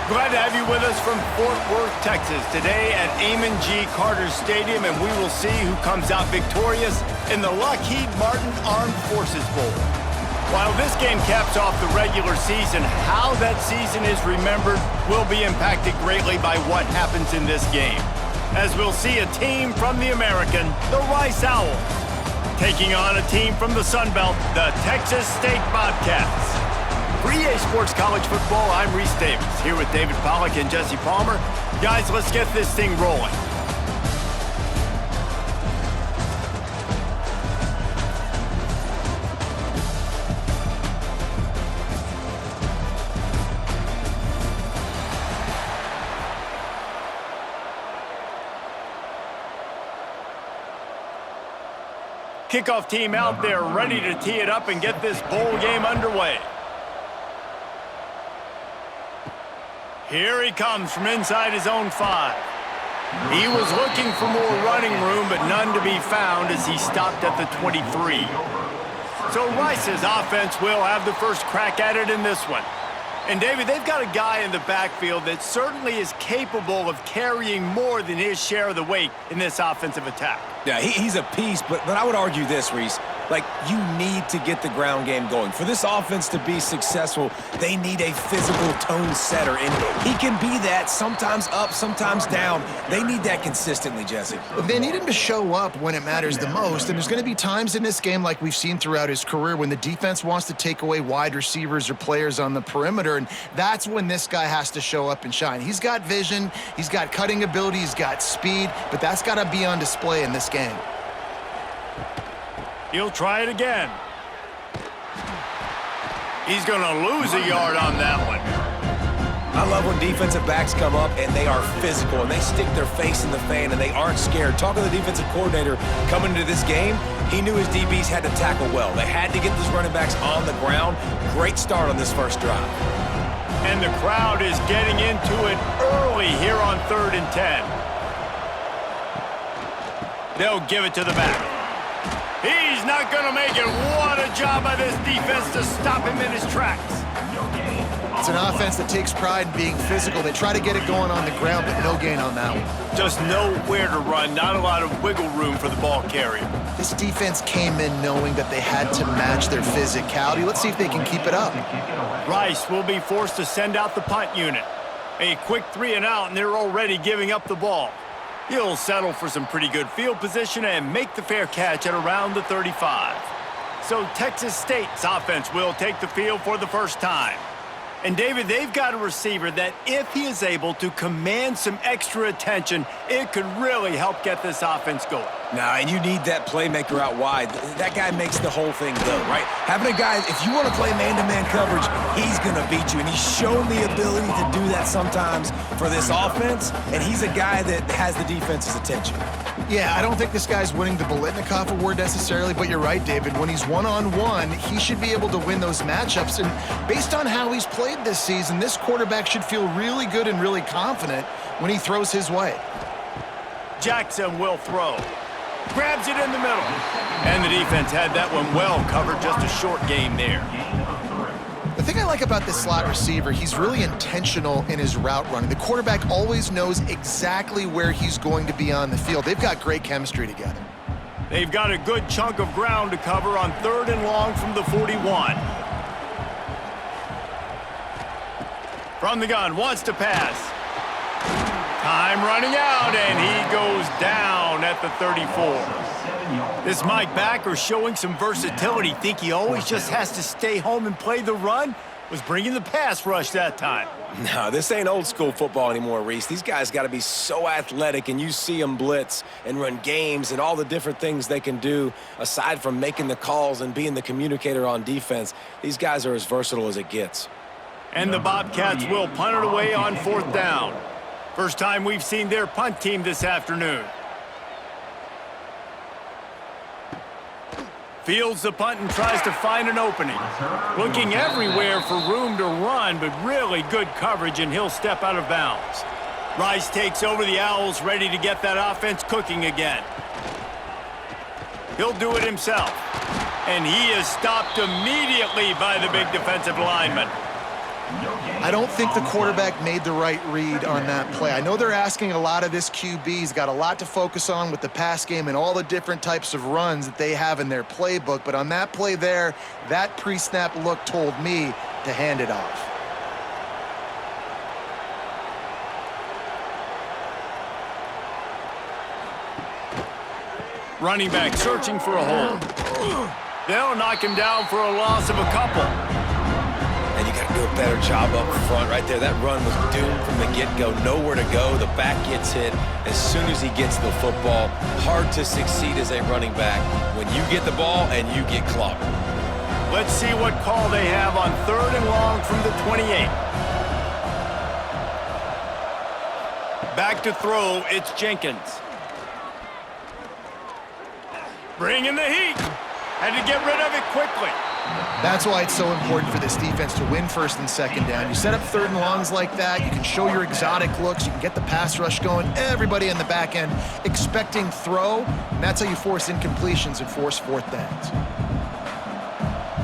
Glad to have you with us from Fort Worth, Texas, today at Amon G. Carter Stadium, and we will see who comes out victorious in the Lockheed Martin Armed Forces Bowl. While this game caps off the regular season, how that season is remembered will be impacted greatly by what happens in this game. As we'll see a team from the American, the Rice Owls, taking on a team from the Sun Belt, the Texas State Bobcats. For EA Sports College Football, I'm Reese Davis, here with David Pollack and Jesse Palmer. Guys, let's get this thing rolling. Kickoff team out there ready to tee it up and get this bowl game underway. Here he comes from inside his own 5. He was looking for more running room, but none to be found as he stopped at the 23. So Rice's offense will have the first crack at it in this one. And David, they've got a guy in the backfield that certainly is capable of carrying more than his share of the weight in this offensive attack. Yeah, he's a piece, but I would argue this, Reese. Like, you need to get the ground game going. For this offense to be successful, they need a physical tone setter, and he can be that, sometimes up, sometimes down. They need that consistently, Jesse. They need him to show up when it matters the most, and there's going to be times in this game like we've seen throughout his career when the defense wants to take away wide receivers or players on the perimeter, and that's when this guy has to show up and shine. He's got vision, he's got cutting ability, he's got speed, but that's got to be on display in this game. He'll try it again. He's going to lose a yard on that one. I love when defensive backs come up and they are physical and they stick their face in the fan and they aren't scared. Talking to the defensive coordinator coming into this game, he knew his DBs had to tackle well. They had to get those running backs on the ground. Great start on this first drive. And the crowd is getting into it early here on 3rd and 10. They'll give it to the back. He's not going to make it. What a job by this defense to stop him in his tracks. It's an offense that takes pride in being physical. They try to get it going on the ground, but no gain on that one. Just nowhere to run, not a lot of wiggle room for the ball carrier. This defense came in knowing that they had to match their physicality. Let's see if they can keep it up. Rice will be forced to send out the punt unit. A quick 3 and out, and they're already giving up the ball. He'll settle for some pretty good field position and make the fair catch at around the 35. So Texas State's offense will take the field for the first time. And David, they've got a receiver that if he is able to command some extra attention, it could really help get this offense going. Nah, and you need that playmaker out wide. That guy makes the whole thing go, right? Having a guy, if you want to play man-to-man coverage, he's going to beat you. And he's shown the ability to do that sometimes for this offense. And he's a guy that has the defense's attention. Yeah, I don't think this guy's winning the Biletnikoff Award necessarily, but you're right, David. When he's one-on-one, he should be able to win those matchups. And based on how he's played this season, this quarterback should feel really good and really confident when he throws his way. Jackson will throw. Grabs it in the middle. And the defense had that one well covered, just a short game there. The thing I like about this slot receiver, he's really intentional in his route running. The quarterback always knows exactly where he's going to be on the field. They've got great chemistry together. They've got a good chunk of ground to cover on 3rd and long from the 41. From the gun, wants to pass. Time running out, and he goes down at the 34. This Mike backer showing some versatility. Think he always just has to stay home and play the run? Was bringing the pass rush that time. No, this ain't old school football anymore, Reese. These guys got to be so athletic, and you see them blitz and run games and all the different things they can do aside from making the calls and being the communicator on defense. These guys are as versatile as it gets. And the Bobcats will punt it away on 4th down. First time we've seen their punt team this afternoon. Fields the punt and tries to find an opening. Looking everywhere for room to run, but really good coverage, and he'll step out of bounds. Rice takes over the Owls, ready to get that offense cooking again. He'll do it himself. And he is stopped immediately by the big defensive lineman. I don't think the quarterback made the right read on that play. I know they're asking a lot of this QB. He's got a lot to focus on with the pass game and all the different types of runs that they have in their playbook. But on that play there, that pre-snap look told me to hand it off. Running back searching for a hole. They'll knock him down for a loss of a couple. And you got to do a better job up front right there. That run was doomed from the get-go. Nowhere to go. The back gets hit as soon as he gets the football. Hard to succeed as a running back when you get the ball and you get clobbered. Let's see what call they have on 3rd and long from the 28. Back to throw, it's Jenkins. Bringing the heat. Had to get rid of it quickly. That's why it's so important for this defense to win 1st and 2nd down. You set up 3rd and longs like that, you can show your exotic looks, you can get the pass rush going, everybody in the back end expecting throw, and that's how you force incompletions and force 4th downs.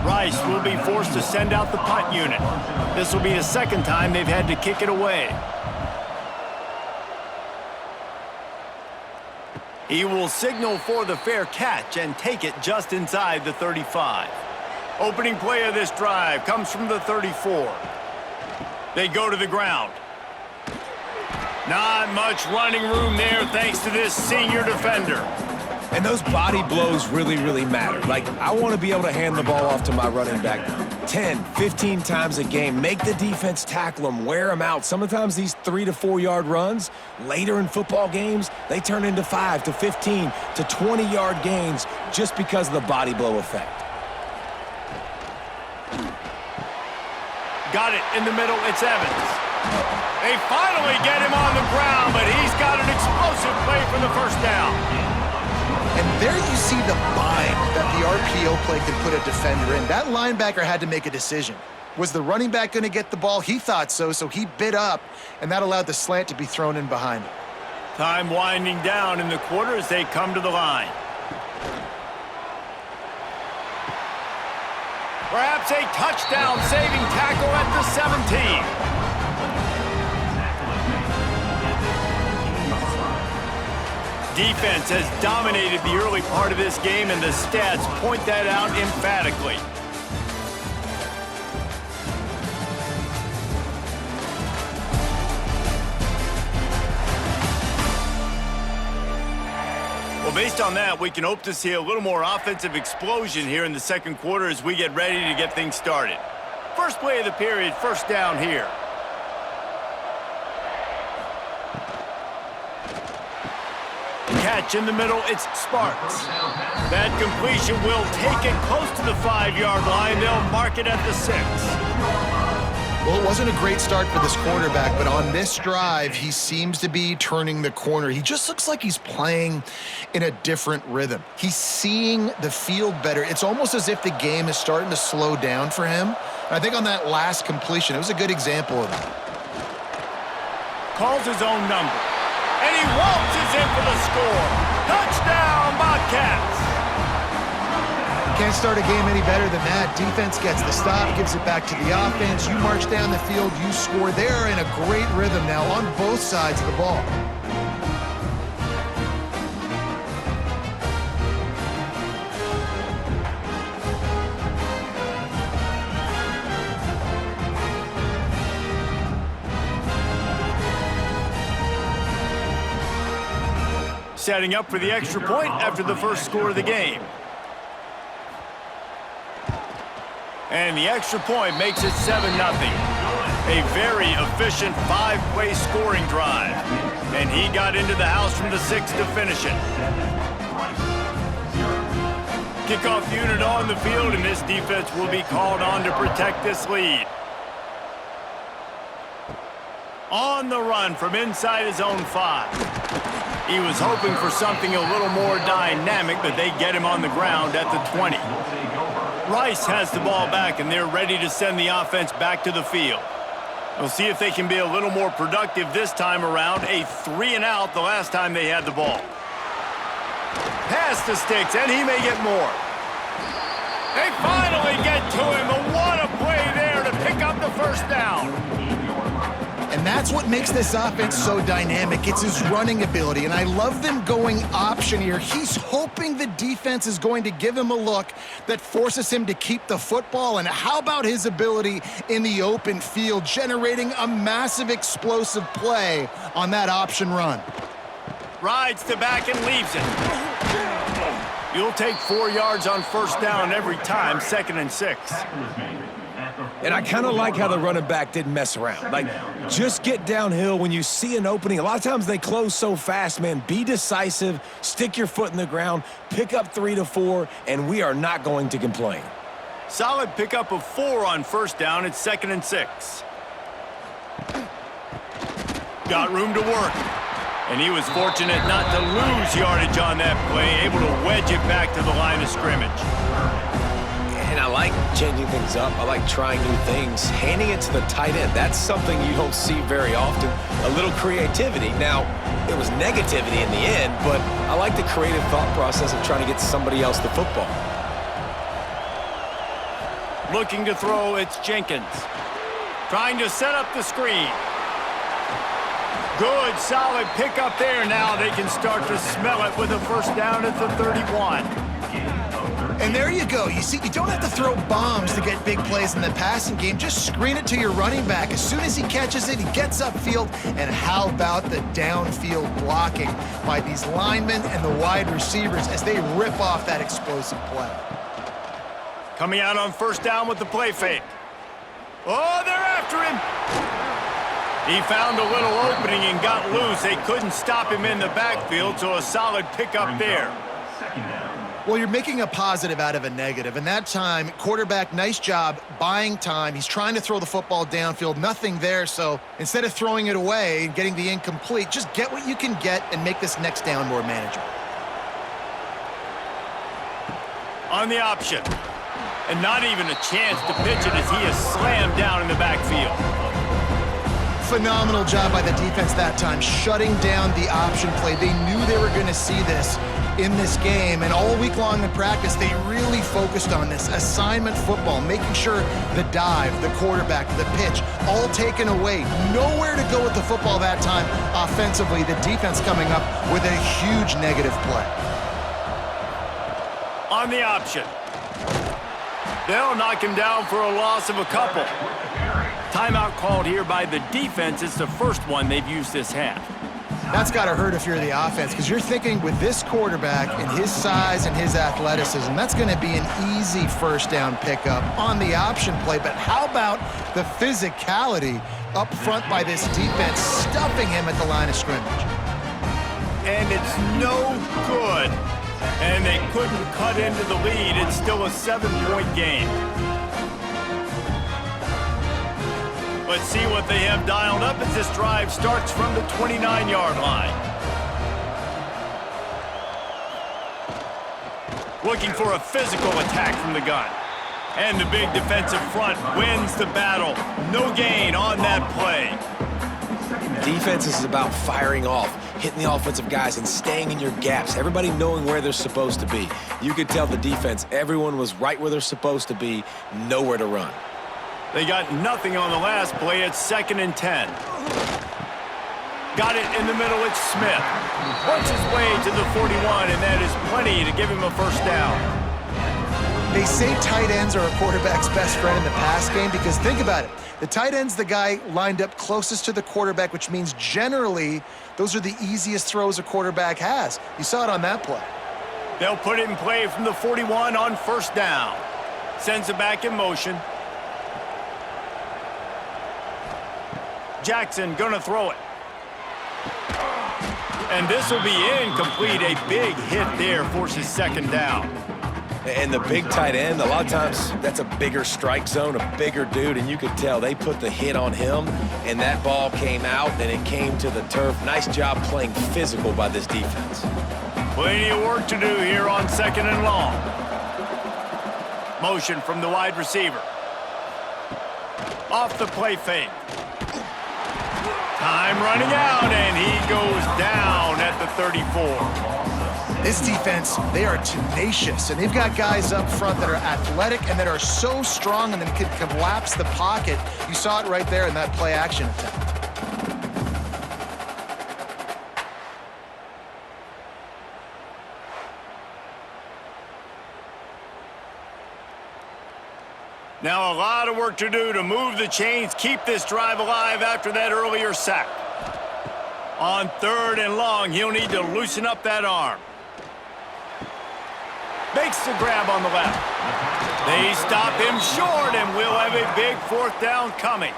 Rice will be forced to send out the punt unit. This will be the 2nd time they've had to kick it away. He will signal for the fair catch and take it just inside the 35. Opening play of this drive comes from the 34. They go to the ground. Not much running room there thanks to this senior defender. And those body blows really, really matter. Like, I want to be able to hand the ball off to my running back 10, 15 times a game. Make the defense tackle them, wear them out. Sometimes these 3 to 4 yard runs, later in football games, they turn into 5 to 15 to 20 yard gains just because of the body blow effect. Got it in the middle, it's Evans. They finally get him on the ground, but he's got an explosive play for the 1st down. And there you see the bind that the RPO play can put a defender in. That linebacker had to make a decision. Was the running back going to get the ball? He thought so, so he bit up, and that allowed the slant to be thrown in behind him. Time winding down in the quarter as they come to the line. Perhaps a touchdown-saving tackle at the 17. Defense has dominated the early part of this game, and the stats point that out emphatically. Well, based on that, we can hope to see a little more offensive explosion here in the 2nd quarter as we get ready to get things started. First play of the period, 1st down here. Catch in the middle, it's Sparks. That completion will take it close to the 5 yard line. They'll mark it at the 6. Well, it wasn't a great start for this quarterback, but on this drive, he seems to be turning the corner. He just looks like he's playing in a different rhythm. He's seeing the field better. It's almost as if the game is starting to slow down for him. I think on that last completion, it was a good example of that. Calls his own number. And he waltzes in for the score. Touchdown, Bobcats! Can't start a game any better than that. Defense gets the stop, gives it back to the offense. You march down the field, you score. They're in a great rhythm now on both sides of the ball. Setting up for the extra point after the first score of the game. And the extra point makes it 7-0. A very efficient 5-play scoring drive. And he got into the house from the 6 to finish it. Kickoff unit on the field, and this defense will be called on to protect this lead. On the run from inside his own 5. He was hoping for something a little more dynamic, but they get him on the ground at the 20. Rice has the ball back, and they're ready to send the offense back to the field. We'll see if they can be a little more productive this time around. A 3-and-out the last time they had the ball. Pass to Sticks, and he may get more. They finally get to him, but what a play there to pick up the 1st first down. And that's what makes this offense so dynamic. It's his running ability, and I love them going option here. He's hoping the defense is going to give him a look that forces him to keep the football, and how about his ability in the open field, generating a massive explosive play on that option run. Rides to back and leaves it. You'll take 4 yards on first down every time, 2nd and 6. And I kind of like how the running back didn't mess around. Like, just get downhill when you see an opening. A lot of times they close so fast, man. Be decisive, stick your foot in the ground, pick up 3 to 4, and we are not going to complain. Solid pickup of 4 on first down. It's 2nd and 6. Got room to work. And he was fortunate not to lose yardage on that play, able to wedge it back to the line of scrimmage. And I like changing things up. I like trying new things. Handing it to the tight end, that's something you don't see very often. A little creativity. Now, it was negativity in the end, but I like the creative thought process of trying to get somebody else the football. Looking to throw, it's Jenkins. Trying to set up the screen. Good, solid pickup there. Now they can start to smell it with a first down at the 31. And there you go. You see, you don't have to throw bombs to get big plays in the passing game. Just screen it to your running back. As soon as he catches it, he gets upfield. And how about the downfield blocking by these linemen and the wide receivers as they rip off that explosive play? Coming out on first down with the play fake. Oh, they're after him. He found a little opening and got loose. They couldn't stop him in the backfield, so a solid pickup there. Well, you're making a positive out of a negative. And that time, quarterback, nice job buying time. He's trying to throw the football downfield. Nothing there, so instead of throwing it away and getting the incomplete, just get what you can get and make this next down more manageable. On the option. And not even a chance to pitch it as he is slammed down in the backfield. Phenomenal job by the defense that time, shutting down the option play. They knew they were going to see this in this game, and all week long in practice, they really focused on this assignment football, making sure the dive, the quarterback, the pitch, all taken away. Nowhere to go with the football that time offensively. The defense coming up with a huge negative play. On the option. They'll knock him down for a loss of a couple. Timeout called here by the defense. It's the first one they've used this half. That's got to hurt if you're the offense, because you're thinking with this quarterback and his size and his athleticism, that's going to be an easy first down pickup on the option play. But how about the physicality up front by this defense, stuffing him at the line of scrimmage? And it's no good. And they couldn't cut into the lead. It's still a 7-point game. Let's see what they have dialed up as this drive starts from the 29-yard line. Looking for a physical attack from the gun. And the big defensive front wins the battle. No gain on that play. Defense is about firing off, hitting the offensive guys and staying in your gaps, everybody knowing where they're supposed to be. You could tell the defense, everyone was right where they're supposed to be, nowhere to run. They got nothing on the last play. It's 2nd and 10. Got it in the middle. It's Smith. Works his way to the 41, and that is plenty to give him a first down. They say tight ends are a quarterback's best friend in the pass game because think about it. The tight end's the guy lined up closest to the quarterback, which means generally those are the easiest throws a quarterback has. You saw it on that play. They'll put it in play from the 41 on first down. Sends it back in motion. Jackson gonna throw it. And this will be incomplete. A big hit there forces 2nd down. And the big tight end, a lot of times that's a bigger strike zone, a bigger dude, and you could tell they put the hit on him, and that ball came out, and it came to the turf. Nice job playing physical by this defense. Plenty of work to do here on 2nd and long. Motion from the wide receiver. Off the play fake. Time running out, and he goes down at the 34. This defense, they are tenacious, and they've got guys up front that are athletic and that are so strong and that can collapse the pocket. You saw it right there in that play-action attempt. Now a lot of work to do to move the chains, keep this drive alive after that earlier sack. On 3rd and long, he'll need to loosen up that arm. Makes the grab on the left. They stop him short, and we'll have a big 4th down coming.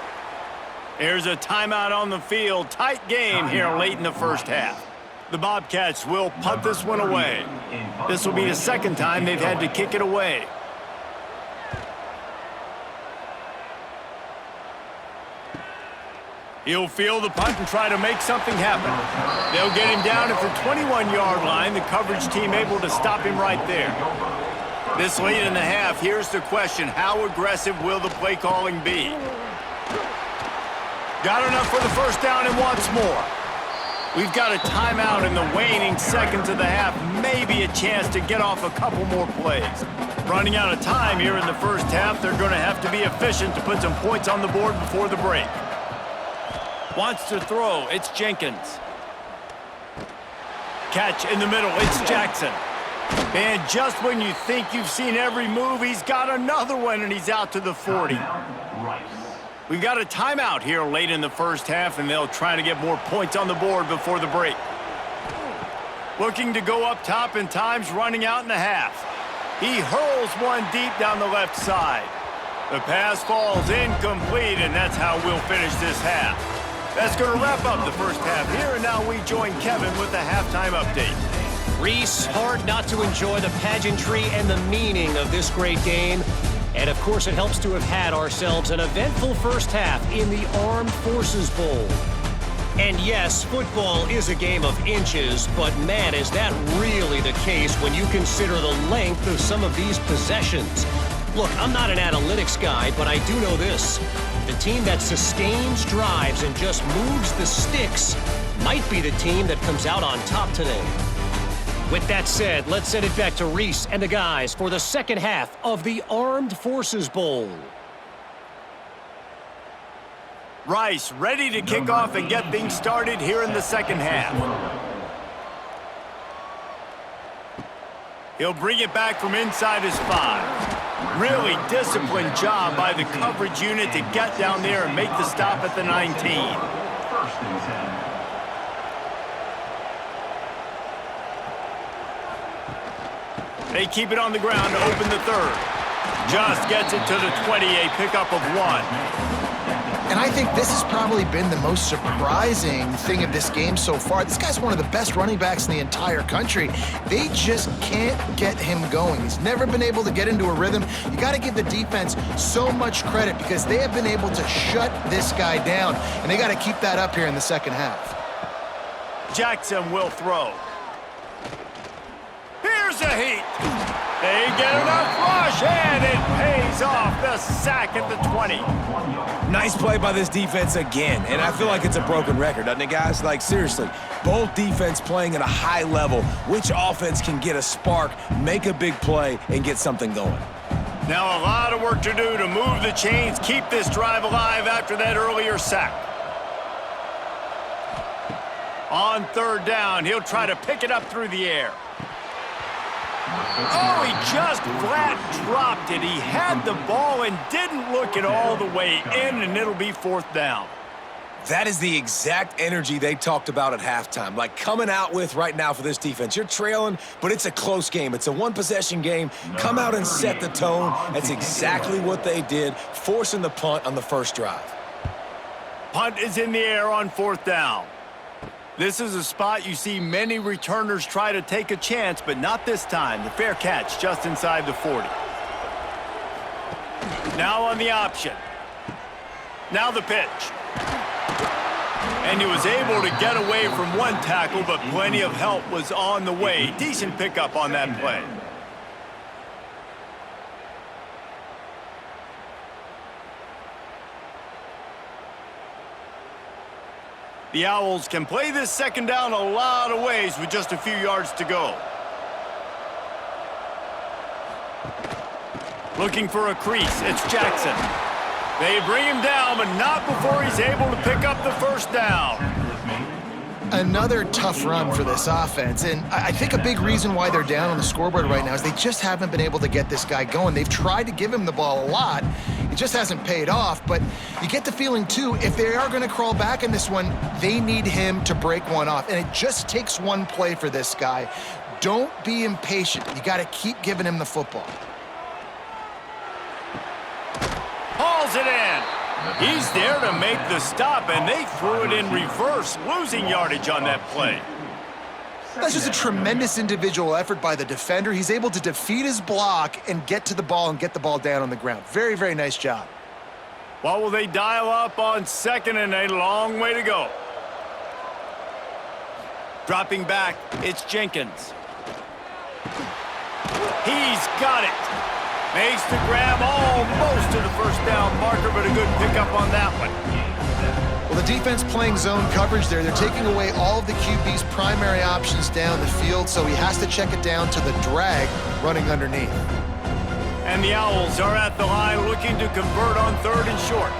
Here's a timeout on the field. Tight game here late in the first half. The Bobcats will punt this one away. This will be the 2nd time they've had to kick it away. He'll field the punt and try to make something happen. They'll get him down at the 21-yard line. The coverage team able to stop him right there. This late in the half, here's the question. How aggressive will the play calling be? Got enough for the 1st down and wants more. We've got a timeout in the waning seconds of the half. Maybe a chance to get off a couple more plays. Running out of time here in the first half. They're going to have to be efficient to put some points on the board before the break. Wants to throw. It's Jenkins. Catch in the middle. It's Jackson. And just when you think you've seen every move, he's got another one, and he's out to the 40. We've got a timeout here late in the first half, and they'll try to get more points on the board before the break. Looking to go up top, and time's running out in the half. He hurls one deep down the left side. The pass falls incomplete, and that's how we'll finish this half. That's going to wrap up the first half here, and now we join Kevin with the halftime update. Reese, hard not to enjoy the pageantry and the meaning of this great game. And, of course, it helps to have had ourselves an eventful first half in the Armed Forces Bowl. And, yes, football is a game of inches, but, man, is that really the case when you consider the length of some of these possessions. Look, I'm not an analytics guy, but I do know this. The team that sustains drives and just moves the sticks might be the team that comes out on top today. With that said, let's send it back to Reese and the guys for the second half of the Armed Forces Bowl. Rice ready to kick off and get things started here in the second half. He'll bring it back from inside his 5. Really disciplined job by the coverage unit to get down there and make the stop at the 19. They keep it on the ground to open the 3rd. Just gets it to the 20, a pickup of 1. And I think this has probably been the most surprising thing of this game so far. This guy's one of the best running backs in the entire country. They just can't get him going. He's never been able to get into a rhythm. You got to give the defense so much credit because they have been able to shut this guy down, and they got to keep that up here in the second half. Jackson will throw. Here's a heat. They get enough rush, and it pays off. The sack at the 20. Nice play by this defense again, and I feel like it's a broken record, doesn't it, guys? Like, seriously, both defense playing at a high level. Which offense can get a spark, make a big play, and get something going? Now a lot of work to do to move the chains, keep this drive alive after that earlier sack. On 3rd down, he'll try to pick it up through the air. Oh, he just flat dropped it. He had the ball and didn't look it all the way in, and it'll be 4th down. That is the exact energy they talked about at halftime, like coming out with right now for this defense. You're trailing, but it's a close game. It's a one-possession game. Come out and set the tone. That's exactly what they did, forcing the punt on the first drive. Punt is in the air on 4th down. This is a spot you see many returners try to take a chance, but not this time. The fair catch just inside the 40. Now on the option. Now the pitch. And he was able to get away from one tackle, but plenty of help was on the way. Decent pickup on that play. The Owls can play this second down a lot of ways with just a few yards to go. Looking for a crease. It's Jackson. They bring him down, but not before he's able to pick up the first down. Another tough run for this offense, and I think a big reason why they're down on the scoreboard right now is they just haven't been able to get this guy going. They've tried to give him the ball a lot. It just hasn't paid off, but you get the feeling, too, if they are going to crawl back in this one, they need him to break one off, and it just takes one play for this guy. Don't be impatient. You got to keep giving him the football. Hauls it in. He's there to make the stop, and they threw it in reverse, losing yardage on that play. That's just a tremendous individual effort by the defender. He's able to defeat his block and get to the ball and get the ball down on the ground. Very, very nice job. What will they dial up on second and a long way to go? Dropping back, it's Jenkins. He's got it. Makes the grab almost to the first down marker, but a good pickup on that one. Well, the defense playing zone coverage there. They're taking away all of the QB's primary options down the field, so he has to check it down to the drag running underneath. And the Owls are at the line looking to convert on 3rd and short.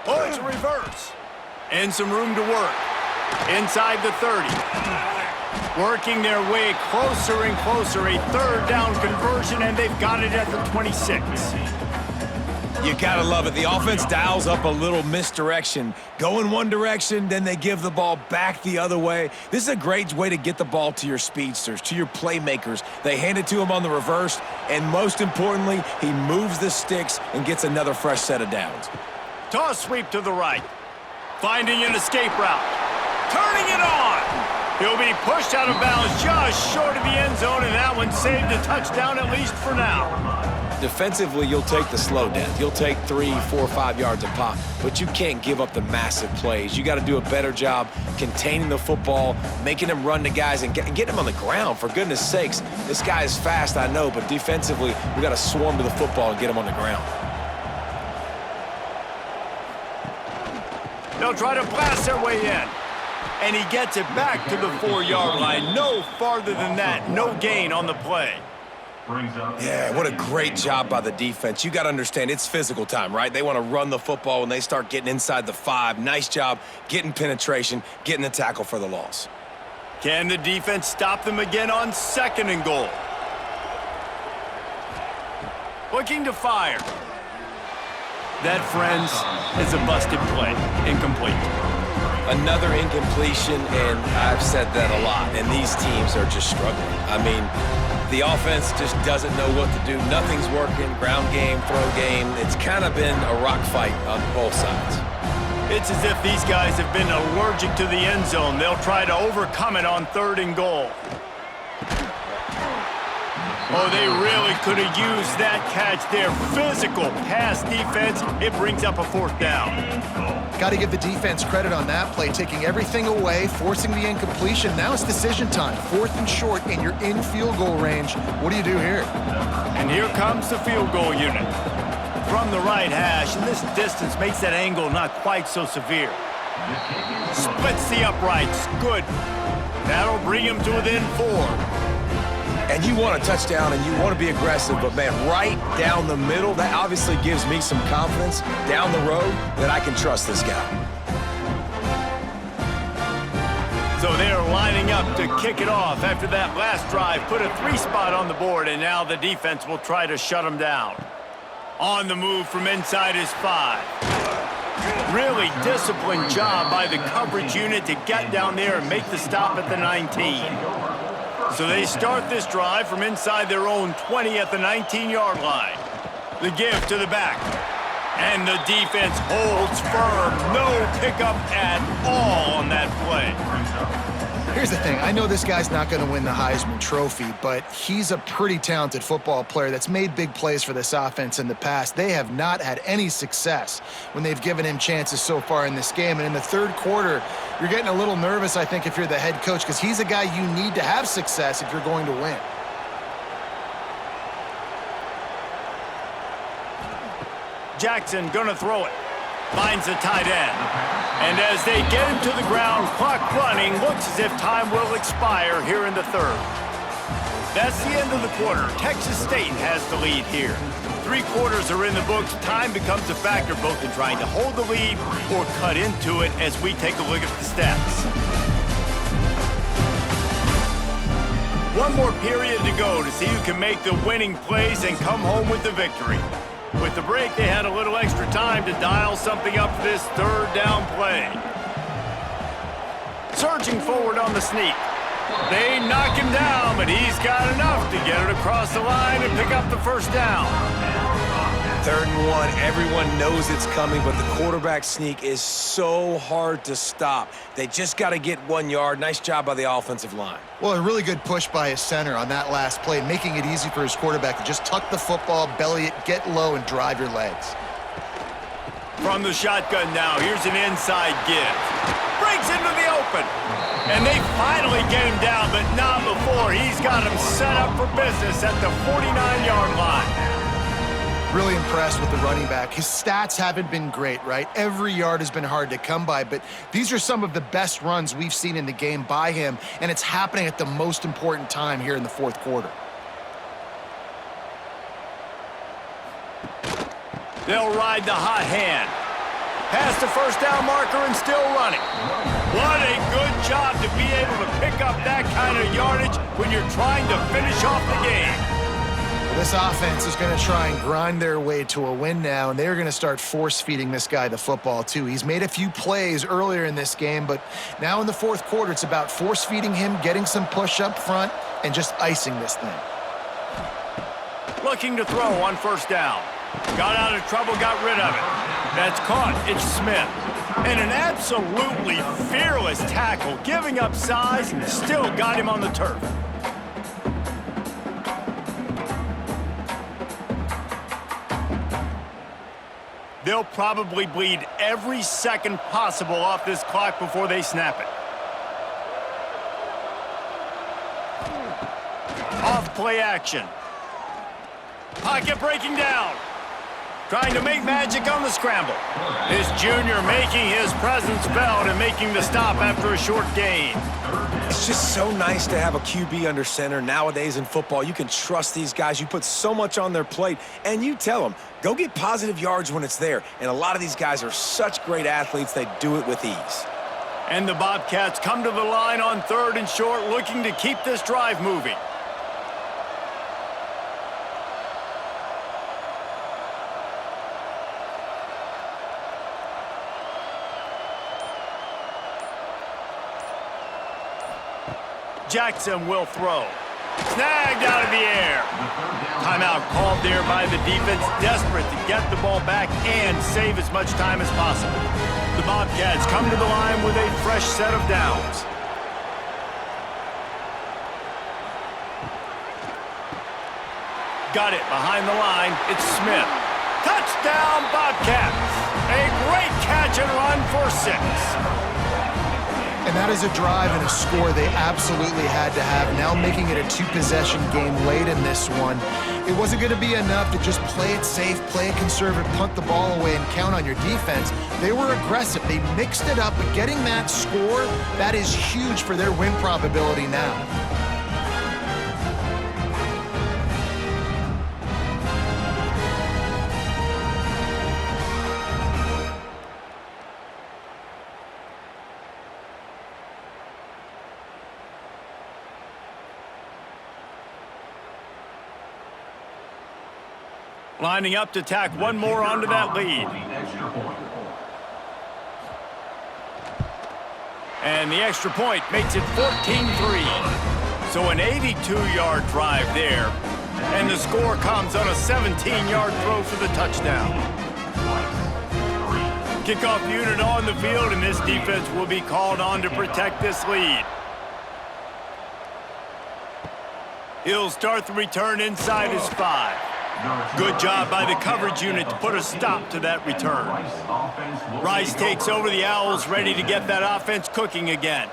Oh, it's a reverse. And some room to work. Inside the 30. Working their way closer and closer. A 3rd down conversion, and they've got it at the 26. You gotta love it. The offense dials up a little misdirection. Go in one direction, then they give the ball back the other way. This is a great way to get the ball to your speedsters, to your playmakers. They hand it to him on the reverse, and most importantly, he moves the sticks and gets another fresh set of downs. Toss sweep to the right. Finding an escape route. Turning it on. He'll be pushed out of bounds just short of the end zone, and that one saved a touchdown at least for now. Defensively, you'll take the slow death. You'll take 3, 4, 5 yards a pop, but you can't give up the massive plays. You got to do a better job containing the football, making him run to guys, and get him on the ground, for goodness sakes. This guy is fast, I know, but defensively, we got to swarm to the football and get him on the ground. They'll try to blast their way in. And he gets it back to the 4-yard line. No farther than that. No gain on the play. Yeah, what a great job by the defense. You got to understand, it's physical time, right? They want to run the football when they start getting inside the 5. Nice job getting penetration, getting the tackle for the loss. Can the defense stop them again on 2nd and goal? Looking to fire. That, friends, is a busted play. Incomplete. Another incompletion, and I've said that a lot, and these teams are just struggling. I mean, the offense just doesn't know what to do. Nothing's working. Ground game, throw game. It's kind of been a rock fight on both sides. It's as if these guys have been allergic to the end zone. They'll try to overcome it on 3rd and goal. Oh, they really could have used that catch there. Physical pass defense. It brings up a 4th down. Got to give the defense credit on that play, taking everything away, forcing the incompletion. Now it's decision time. 4th and short, and you're in field goal range. What do you do here? And here comes the field goal unit. From the right hash, and this distance makes that angle not quite so severe. Splits the uprights. Good. That'll bring him to within 4. And you want a touchdown and you want to be aggressive, but man, right down the middle, that obviously gives me some confidence down the road that I can trust this guy. So they're lining up to kick it off after that last drive. Put a 3 spot on the board, and now the defense will try to shut them down. On the move from inside his 5. Really disciplined job by the coverage unit to get down there and make the stop at the 19. So they start this drive from inside their own 20 at the 19-yard line. The give to the back. And the defense holds firm. No pickup at all on that play. Here's the thing. I know this guy's not going to win the Heisman Trophy, but he's a pretty talented football player that's made big plays for this offense in the past. They have not had any success when they've given him chances so far in this game. And in the 3rd quarter, you're getting a little nervous, I think, if you're the head coach, because he's a guy you need to have success if you're going to win. Jackson gonna throw it. Finds the tight end. And as they get him to the ground, clock running, looks as if time will expire here in the 3rd. That's the end of the quarter. Texas State has the lead here. 3 quarters are in the books. Time becomes a factor both in trying to hold the lead or cut into it as we take a look at the stats. 1 more period to go to see who can make the winning plays and come home with the victory. With the break, they had a little extra time to dial something up for this 3rd down play. Surging forward on the sneak. They knock him down, but he's got enough to get it across the line and pick up the 1st down. 3rd and 1, everyone knows it's coming, but the quarterback sneak is so hard to stop. They just got to get 1 yard. Nice job by the offensive line. Well, a really good push by his center on that last play, making it easy for his quarterback to just tuck the football, belly it, get low, and drive your legs. From the shotgun now, here's an inside give. Breaks into the open. And they finally get him down, but not before. He's got him set up for business at the 49-yard line. Really impressed with the running back. His stats haven't been great, right? Every yard has been hard to come by, but these are some of the best runs we've seen in the game by him, and it's happening at the most important time here in the 4th quarter. They'll ride the hot hand. Past the 1st down marker and still running. What a good job to be able to pick up that kind of yardage when you're trying to finish off the game. This offense is going to try and grind their way to a win now, and they're going to start force-feeding this guy the football, too. He's made a few plays earlier in this game, but now in the 4th quarter, it's about force-feeding him, getting some push up front, and just icing this thing. Looking to throw on 1st down. Got out of trouble, got rid of it. That's caught. It's Smith. And an absolutely fearless tackle, giving up size, and still got him on the turf. They'll probably bleed every second possible off this clock before they snap it. Off play action. Pocket breaking down. Trying to make magic on the scramble. This junior making his presence felt and making the stop after a short gain. It's just so nice to have a QB under center. Nowadays in football, you can trust these guys. You put so much on their plate, and you tell them, go get positive yards when it's there. And a lot of these guys are such great athletes, they do it with ease. And the Bobcats come to the line on 3rd and short, looking to keep this drive moving. Jackson will throw. Snagged out of the air. Timeout called there by the defense, desperate to get the ball back and save as much time as possible. The Bobcats come to the line with a fresh set of downs. Got it behind the line. It's Smith. Touchdown, Bobcats. A great catch and run for 6. And that is a drive and a score they absolutely had to have. Now making it a 2-possession game late in this one. It wasn't going to be enough to just play it safe, play it conservative, punt the ball away, and count on your defense. They were aggressive. They mixed it up, but getting that score, that is huge for their win probability now. Lining up to tack one more onto that lead. And the extra point makes it 14-3. So an 82-yard drive there. And the score comes on a 17-yard throw for the touchdown. Kickoff unit on the field, and this defense will be called on to protect this lead. He'll start the return inside his 5. Good job by the coverage unit to put a stop to that return. Rice takes over the Owls, ready to get that offense cooking again.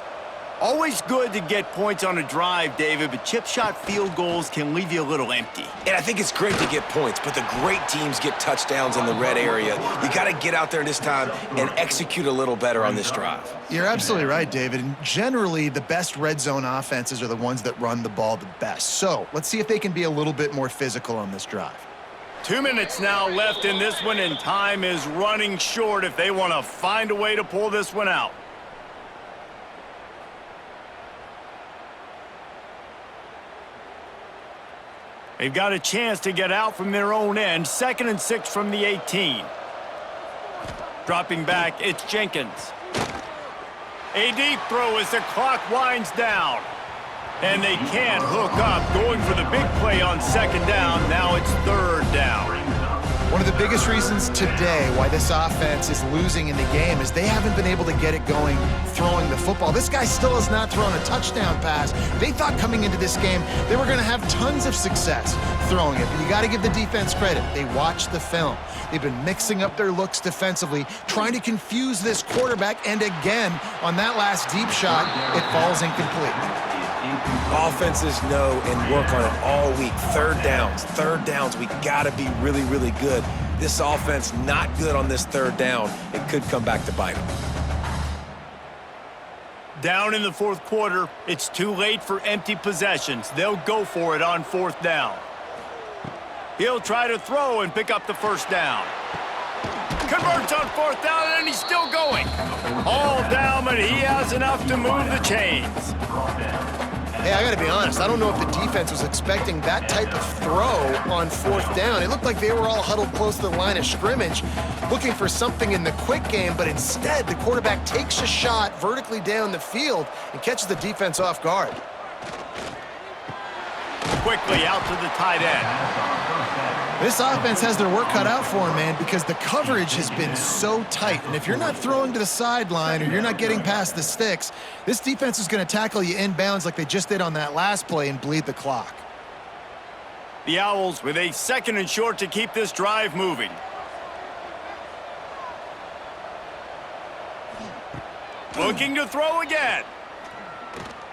Always good to get points on a drive, David, but chip shot field goals can leave you a little empty. And I think it's great to get points, but the great teams get touchdowns in the red area. You got to get out there this time and execute a little better on this drive. You're absolutely right, David. And generally, the best red zone offenses are the ones that run the ball the best. So let's see if they can be a little bit more physical on this drive. 2 minutes now left in this one, and time is running short if they want to find a way to pull this one out. They've got a chance to get out from their own end. 2nd and 6 from the 18. Dropping back, it's Jenkins. A deep throw as the clock winds down. And they can't hook up, going for the big play on 2nd down. Now it's 3rd down. One of the biggest reasons today why this offense is losing in the game is they haven't been able to get it going throwing the football. This guy still has not thrown a touchdown pass. They thought coming into this game they were going to have tons of success throwing it, but you got to give the defense credit. They watched the film. They've been mixing up their looks defensively, trying to confuse this quarterback, and again, on that last deep shot, it falls incomplete. Offenses know and work on it all week. Third downs, we got to be really, really good. This offense not good on this 3rd down. It could come back to bite them. Down in the 4th quarter, it's too late for empty possessions. They'll go for it on 4th down. He'll try to throw and pick up the 1st down. Converts on 4th down, and he's still going. All down, but he has enough to move the chains. Hey, I got to be honest. I don't know if the defense was expecting that type of throw on 4th down. It looked like they were all huddled close to the line of scrimmage, looking for something in the quick game, but instead the quarterback takes a shot vertically down the field and catches the defense off guard. Quickly out to the tight end. This offense has their work cut out for them, man, because the coverage has been so tight. And if you're not throwing to the sideline or you're not getting past the sticks, this defense is going to tackle you inbounds like they just did on that last play and bleed the clock. The Owls with a 2nd and short to keep this drive moving. Looking to throw again.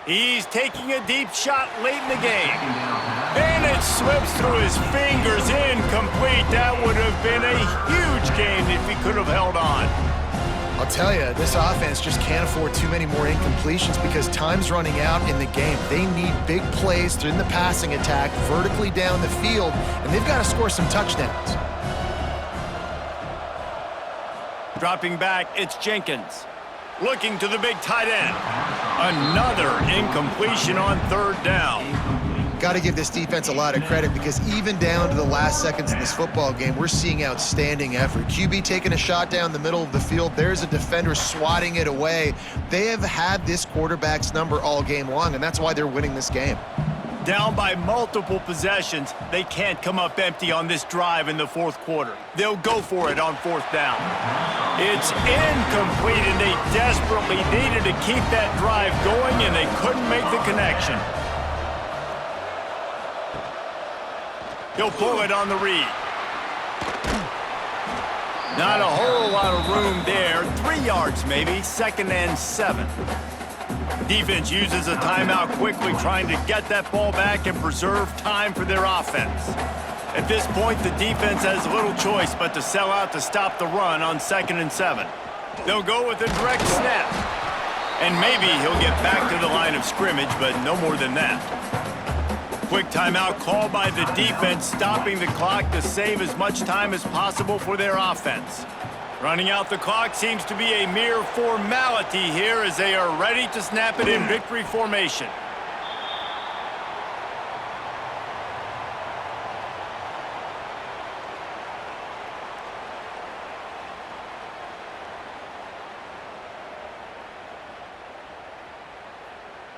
He's taking a deep shot late in the game. And it slips through his fingers, incomplete. That would have been a huge gain if he could have held on. I'll tell you, this offense just can't afford too many more incompletions because time's running out in the game. They need big plays in the passing attack, vertically down the field, and they've got to score some touchdowns. Dropping back, it's Jenkins. Looking to the big tight end. Another incompletion on 3rd down. Got to give this defense a lot of credit because even down to the last seconds in this football game, we're seeing outstanding effort. QB taking a shot down the middle of the field. There's a defender swatting it away. They have had this quarterback's number all game long, and that's why they're winning this game. Down by multiple possessions, they can't come up empty on this drive in the 4th quarter. They'll go for it on 4th down. It's incomplete, and they desperately needed to keep that drive going, and they couldn't make the connection. He'll pull it on the read. Not a whole lot of room there. 3 yards maybe, 2nd and 7. Defense uses a timeout quickly, trying to get that ball back and preserve time for their offense. At this point, the defense has little choice but to sell out to stop the run on 2nd and 7. They'll go with a direct snap. And maybe he'll get back to the line of scrimmage, but no more than that. Quick timeout called by the defense, stopping the clock to save as much time as possible for their offense. Running out the clock seems to be a mere formality here as they are ready to snap it in victory formation.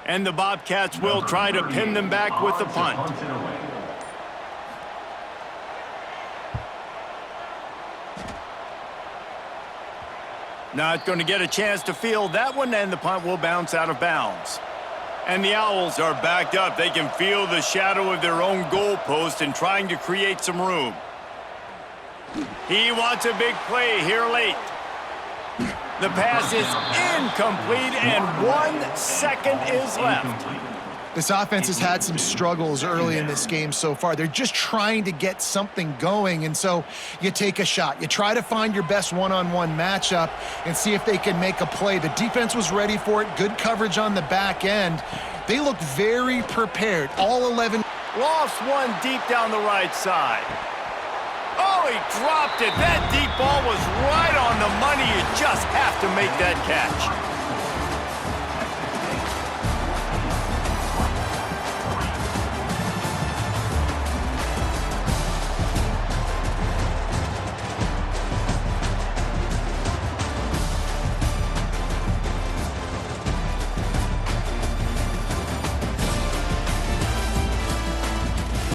And the Bobcats will try to pin them back with the punt. Not going to get a chance to field that one, and the punt will bounce out of bounds. And the Owls are backed up. They can feel the shadow of their own goalpost and trying to create some room. He wants a big play here late. The pass is incomplete, and 1 second is left. This offense has had some struggles early in this game so far. They're just trying to get something going, and so you take a shot. You try to find your best one-on-one matchup and see if they can make a play. The defense was ready for it. Good coverage on the back end. They look very prepared. All 11. Lost one deep down the right side. Oh, he dropped it. That deep ball was right on the money. You just have to make that catch.